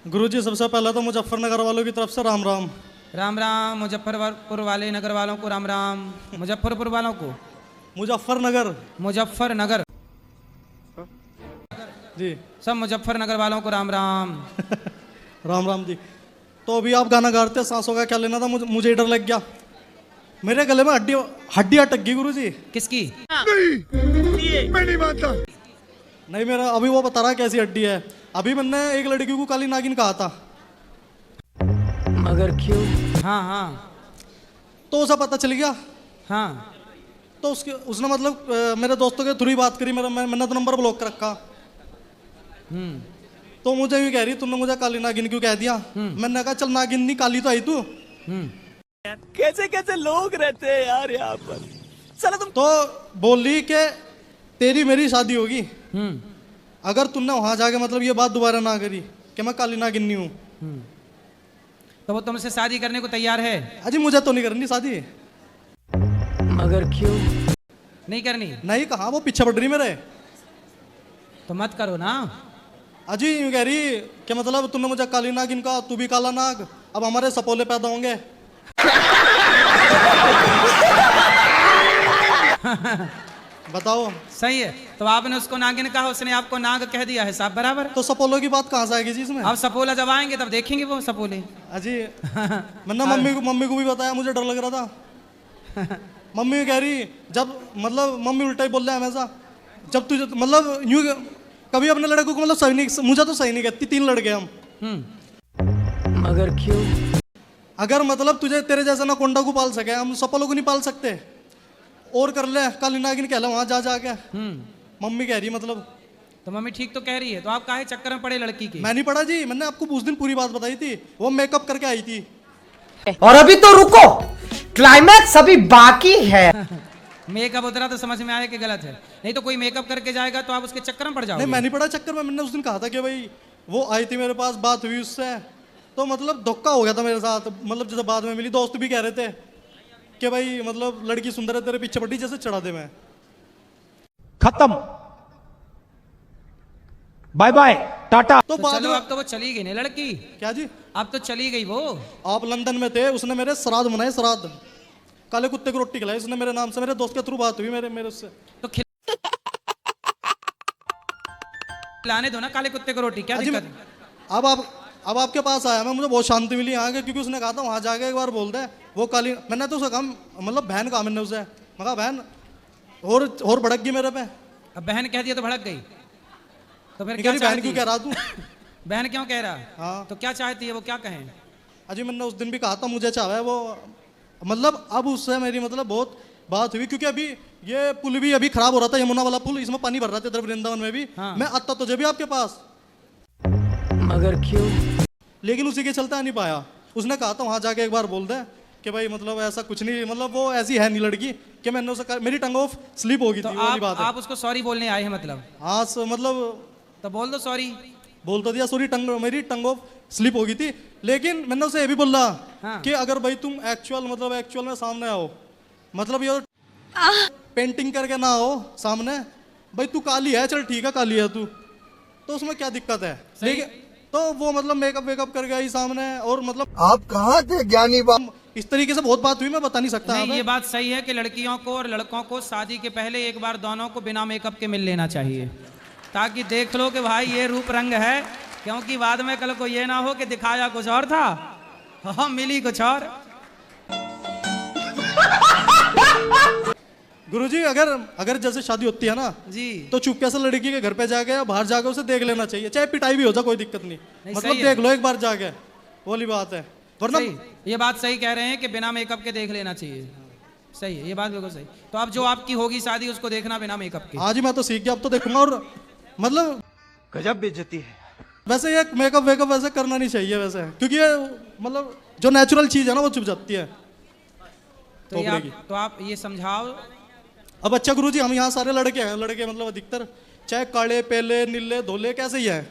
गुरुजी सबसे पहले तो मुजफ्फरनगर वालों की तरफ से राम राम। राम राम। मुजफ्फरपुर वाले नगर वालों को राम राम। मुजफ्फरपुर वालों को मुजफ्फरनगर मुजफ्फरनगर जी। सब मुजफ्फरनगर वालों को राम राम। राम राम जी। तो अभी आप गाना गा रहे थे, सांसों का क्या लेना था, मुझे डर लग गया। मेरे गले में हड्डी हड्डी अटक गई गुरुजी। किसकी? नहीं, मैं नहीं मानता। नहीं, मेरा अभी वो बता रहा कैसी हड्डी है। अभी मैंने एक लड़की को काली नागिन कहा था। मगर क्यों? हाँ हाँ तो उसे पता चल गया। हाँ। तो उसने मतलब मेरे दोस्तों के थ्रू ही बात करी। मैंने तो नंबर ब्लॉक कर रखा। तो मुझे भी कह रही तुमने मुझे काली नागिन क्यों कह दिया। मैंने कहा चल नागिन नहीं काली तो आई तू। कैसे कैसे लोग रहते हैं यार यहाँ पर। चलो तुम तो बोली कि तेरी मेरी शादी होगी अगर तुमने वहां जाके मतलब ये बात दोबारा ना करी कि मैं काली नागिन नहीं हूँ। तो वो तुमसे शादी करने को तैयार है? अजी मुझे तो नहीं करनी शादी। मगर क्यों? नहीं करनी? नहीं, कहा वो पीछे पड़ रही मेरे। तो मत करो ना। अजी यूं कह रही कि मतलब तुमने मुझे काली नागिन कहा, तू भी काला नाग, अब हमारे सपोले पैदा होंगे। बताओ। सही है। तो आपने उसको नागिन कहा, उसने आपको नाग कह दिया है, साहब बराबर। तो सपोलो की बात कहाँ से आएगी जी इसमें? अब सपोला जब आएंगे तब देखेंगे वो सपोले। अजी मैंने मम्मी को भी बताया, मुझे डर लग रहा था। मम्मी कह रही जब मतलब मम्मी उल्टा ही बोल रहा है हमेशा। जब तुझे मतलब यूं कभी अपने लड़कों को मतलब सही नहीं, मुझे तो सही नहीं कहती। 3 लड़के हम। मगर क्यों? अगर मतलब तुझे तेरे जैसा ना कोंडा को पाल सके, हम सपोलो को नहीं पाल सकते। और कर ले काली नागिन कह ले वहां जा जाके। मम्मी कह रही मतलब। तो मम्मी ठीक तो कह रही है, तो आप काहे चक्कर में पड़े लड़की के? मैं नहीं पढ़ा जी, मैंने आपको उस दिन पूरी बात बताई थी। वो मेकअप करके आई थी। और अभी तो रुको, क्लाइमैक्स अभी बाकी है। मेकअप उतरा तो समझ में आया कि गलत है, नहीं तो कोई मेकअप करके जाएगा तो आप उसके चक्कर में पड़ जाओगे। नहीं, मैं नहीं पढ़ा चक्कर में। मैंने उस दिन कहा था कि भाई वो आई थी मेरे पास, बात हुई उससे, तो मतलब धोखा हो गया था मेरे साथ। मतलब जैसे बाद में मिली, दोस्त भी कह रहे थे कि भाई मतलब लड़की सुंदर है, तेरे पीछे पड़ी जैसे चढ़ा दे मैं। खत्म, बाय बाय, टाटा। तो तो बाद चलो में अब तो वो चली गई ना लड़की। क्या जी? अब तो चली गई वो। आप लंदन में थे, उसने मेरे श्राद्ध मनाए, श्राद्ध। काले कुत्ते को रोटी खिलाई उसने मेरे नाम से। मेरे दोस्त के थ्रू बात हुई मेरे उससे। तो खिलाने दो ना काले कुत्ते को रोटी, क्या अजी दिक्कत है? अब आपके पास आया मैं, मुझे बहुत शांति मिली यहाँ के, क्योंकि उसने कहा था वहां जाके एक बार बोल दे वो काली। मैंने तो उसे कहा मतलब बहन कहा मैंने उसे, मैं कहा बहन और भड़क गई मेरे पे। अब बहन कह दिया तो भड़क गई। तो फिर कह क्या रही बहन चाहती क्यों कह रहा तू? बहन क्यों कह रहा? हाँ। तो क्या चाहती है वो, क्या कहें? अजी मैंने उस दिन भी कहा था मुझे चाहे वो, मतलब अब उससे मेरी मतलब बहुत बात हुई, क्योंकि अभी ये पुल भी अभी खराब हो रहा था, यमुना वाला पुल, इसमें पानी भर रहा था इधर वृंदावन में भी। हाँ। मैं आता तुझे भी आपके पास, मगर क्यों? लेकिन उसी के चलते आ नहीं पाया। उसने कहा था वहां जाके एक बार बोल दे कि भाई मतलब ऐसा कुछ नहीं, मतलब वो ऐसी है नहीं लड़की कि मैंने उसे मेरी टंग ऑफ स्लिप हो गई तो थी, वो वाली बात है। आप उसको सॉरी बोलने आए हैं मतलब? हाँ मतलब तो बोल दो सॉरी। बोल तो दिया सॉरी, मेरी टंग ऑफ स्लिप हो गई थी। लेकिन मैंने उसे ये भी बोला हाँ। कि अगर भाई तुम एक्चुअल में सामने आओ, मतलब ये पेंटिंग करके ना आओ सामने, भाई तू काली है, चल ठीक है काली है तू, तो उसमें क्या दिक्कत है। लेकिन तो वो मतलब मेकअप करके आई सामने, और मतलब आप कहाँ थे ज्ञानी बाबा? इस तरीके से बहुत बात हुई, मैं बता नहीं सकता। नहीं, हमें ये बात सही है कि लड़कियों को और लड़कों को शादी के पहले एक बार दोनों को बिना मेकअप के मिल लेना चाहिए, ताकि देख लो कि भाई ये रूप रंग है, क्योंकि बाद में कल को ये ना हो कि दिखाया कुछ और था, हाँ मिली कुछ और। गुरुजी अगर जैसे शादी होती है ना जी तो चुपके से लड़की के घर पे जाके या बाहर जाके उसे देख लेना चाहिए, चाहे पिटाई भी हो जाए कोई दिक्कत नहीं, मतलब सही है। देख लो एक बार जाके, वो वाली बात है। वरना सही, ये बात सही कह रहे हैं कि बिना मेकअप के देख लेना चाहिए। सही है, ये बात बिल्कुल सही। तो अब जो आपकी होगी शादी उसको देखना बिना मेकअप के। आज ही मैं तो सीख गया, अब तो देखूंगा। और मतलब गजब बेइज्जती है। वैसे ये मेकअप वेकअप वैसे करना नहीं चाहिए वैसे, क्योंकि ये मतलब जो नेचुरल चीज है ना वो छुप जाती है। तो आप ये समझाओ। अब अच्छा गुरुजी, हम यहाँ सारे लड़के हैं, लड़के मतलब अधिकतर चाहे काले पेले नीले धोले कैसे ही हैं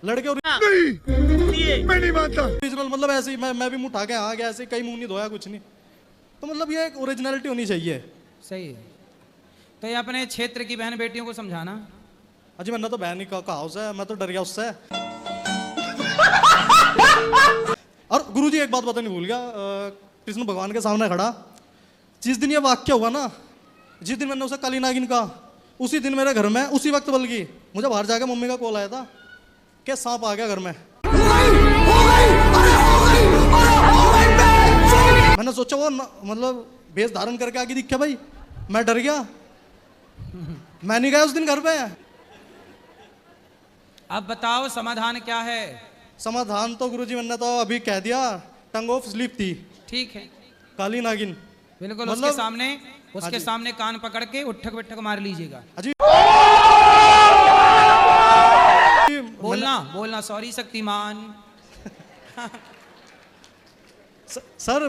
लड़के। और नहीं, मैं नहीं मानता। ओरिजिनल मतलब ऐसे ही मैं भी मुंह उठा के आ गया, ऐसे कहीं मुंह नहीं धोया कुछ नहीं, तो मतलब ये एक ओरिजिनलिटी होनी चाहिए। सही है। तो ये अपने क्षेत्र की बहन बेटियों को समझाना। अजी मैंने तो बहन ही कहा उसे, मैं तो डर गया उससे। और गुरुजी एक बात बतानी भूल गया, कृष्ण भगवान के सामने खड़ा, जिस दिन ये वाक्य हुआ ना, जिस दिन मैंने उसे काली नागिन कहा, उसी दिन मेरे घर में उसी वक्त बल्कि मुझे बाहर जाकर मम्मी का कॉल आया था कि सांप आ गया घर में। मैंने सोचा वो मतलब भेष धारण करके आगे दिखा भाई, मैं डर गया, मैं नहीं गया उस दिन घर पे। अब बताओ समाधान क्या है? समाधान तो गुरुजी मैंने तो अभी कह दिया, टंग ऑफ स्लीप थी, ठीक है, काली नागिन। बिल्कुल मतलब- उसके सामने कान पकड़ के उठक बिठक मार लीजिएगा। अजी बोलना सॉरी शक्तिमान। सर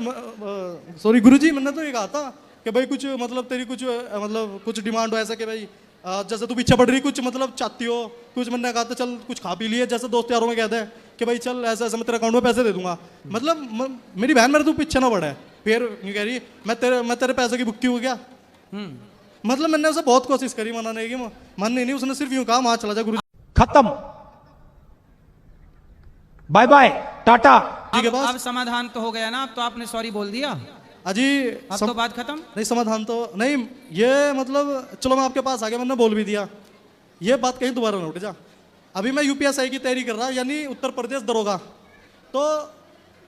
सॉरी गुरुजी, मैंने तो ये कहा था कि भाई कुछ मतलब तेरी कुछ मतलब कुछ डिमांड हो ऐसा कि भाई जैसे तू पीछे पड़ रही, कुछ मतलब चाहती हो कुछ। मैंने कहा था चल कुछ खा पी लिए, जैसे दोस्त यारों में कहते हैं कि भाई चल ऐसा ऐसा मैं तेरे अकाउंट में पैसे दे दूंगा। मतलब मेरी बहन मेरे तू पीछे ना पड़े, फिर यूँ कह रही मैं तेरे पैसे की भुक्की हो गया। मतलब मैंने उसे बहुत कोशिश करी मनाने की, मन नहीं, उसने सिर्फ यूँ कहा वहां चला जा गुरु खत्म, बाय बाय, टाटा। जी के अब पास समाधान तो हो गया ना, अब तो आपने सॉरी बोल दिया, अजी अब तो बात खत्म। नहीं, समाधान तो नहीं, ये मतलब चलो मैं आपके पास आ गया, मैंने बोल भी दिया, ये बात कहीं दोबारा ना उठ जा। अभी मैं यूपीएसआई की तैयारी कर रहा, यानी उत्तर प्रदेश दरोगा, तो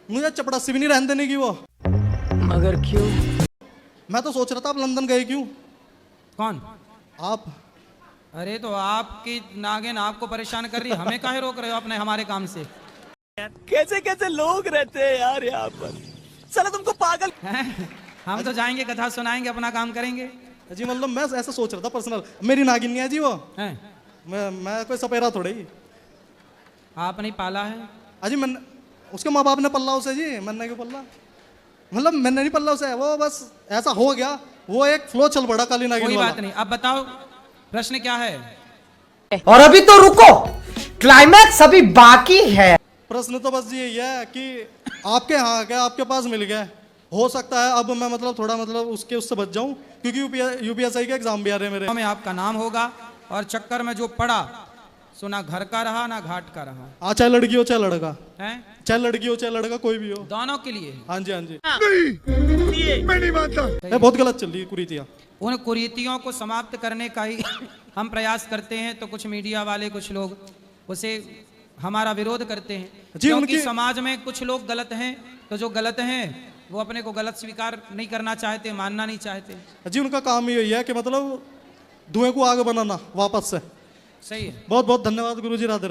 मुझे चपड़ासी भी नहीं रहने देने की वो। मगर क्यों? मैं तो सोच रहा था आप लंदन गए क्यों? कौन? आप। अरे तो आपकी नागिन आपको परेशान कर रही है, हमें काहे रोक रहे हो अपने हमारे काम से? कैसे कैसे लोग रहते हैं यार यहाँ पर, साला तुमको पागल। हैं? हम तो जाएंगे, कथा सुनाएंगे, अपना काम करेंगे। जी मतलब मैं ऐसा सोच रहा था पर्सनल, मेरी नागिन नहीं है जी वो, हैं? मैं कोई सपेरा थोड़े ही। आप नहीं पाला है? अजी मैंने उसके माँ बाप ने पल्ला उसे जी, मैंने क्यों पल्ला? मतलब मैंने नहीं पल्ला उसे, वो बस ऐसा हो गया, वो एक फ्लो चल पड़ा काली नागिन कोई वाला। बात नहीं, अब बताओ प्रश्न क्या है? और अभी तो रुको, क्लाइमैक्स अभी बाकी है। प्रश्न तो बस यही है कि आपके यहाँ आ गया, आपके पास मिल गया, हो सकता है अब मैं मतलब थोड़ा मतलब उससे बच जाऊं, क्योंकि यूपीएसआई के एग्जाम भी आ रहे हैं मेरे। में आपका नाम होगा और चक्कर में जो पड़ा सो ना घर का रहा ना घाट का रहा। हाँ, चाहे लड़की हो चाहे लड़का, है चाहे लड़की हो चाहे लड़का, कोई भी हो, दोनों के लिए। हाँ जी, हाँ जी। मैं नहीं मानता। ये बहुत गलत चल रही है कुरीतियाँ। उन कुरीतियों को समाप्त करने का ही हम प्रयास करते हैं, तो कुछ मीडिया वाले कुछ लोग उसे हमारा विरोध करते हैं, जी, क्योंकि उनकी- समाज में कुछ लोग गलत हैं, तो जो गलत हैं वो अपने को गलत स्वीकार नहीं करना चाहते, मानना नहीं चाहते। जी उनका काम यही है कि मतलब धुएं को आग बनाना वापस से। सही है। बहुत बहुत धन्यवाद गुरुजी, राधे राधे।